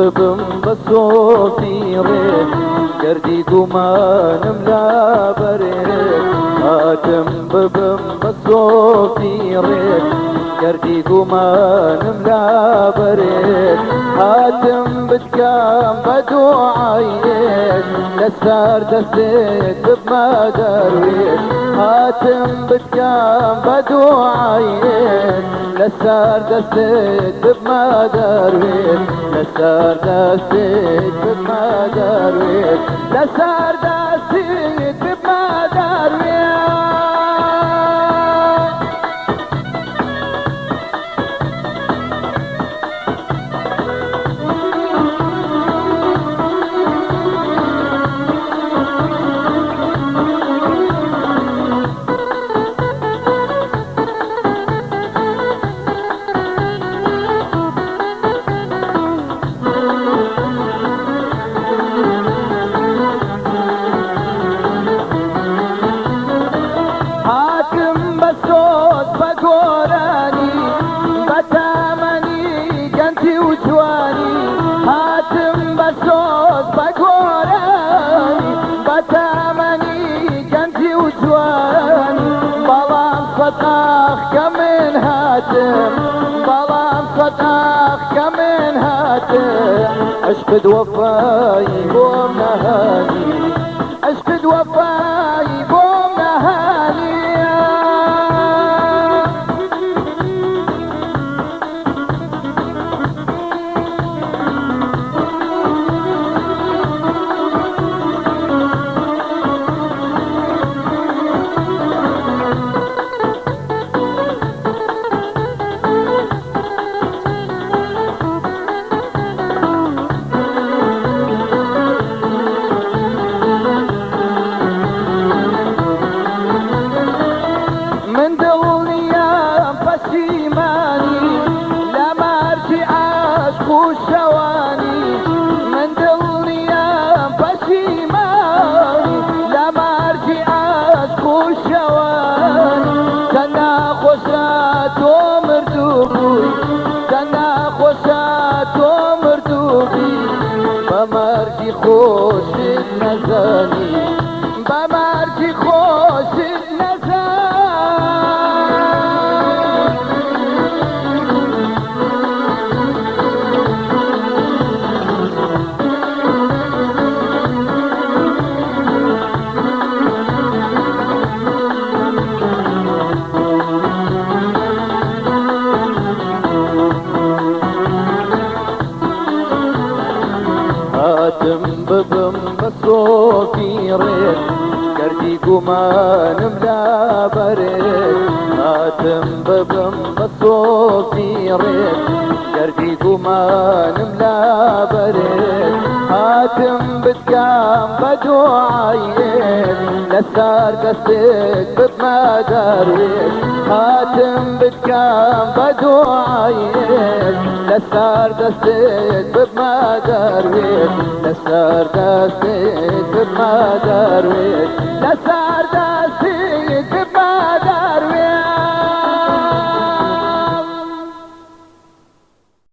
ببم بصوتي ريت قردي قمانم لا بريت هاتم ببم بصوتي ريت قردي قمانم لا بريت هاتم بتكام بدوعيت لسار دستيت بما درويت هاتم بتكام بدوعيت لسار دستيت بما درويت لسار دستيت بما درويت لسار دستيت بما درويت صداخ كمن هاتم ظلام صداخ كمن هاتم اشفد وفاي بوم نهاني اشفد وفاي بوم نهاني بمرجي خوش نزاني بمرجي خوش نزاني هاتم ببم بصوتي ريت قردي قمانم لا بريت هاتم ببم بصوتي ريت قردي قمانم لا بريت هاتم بتقام بدوعيت لسار قصيت بما درويت هاتم بتقام بدوعيت لسار قصيت بما درويت لسار دستيت بما درويت لسار دستيت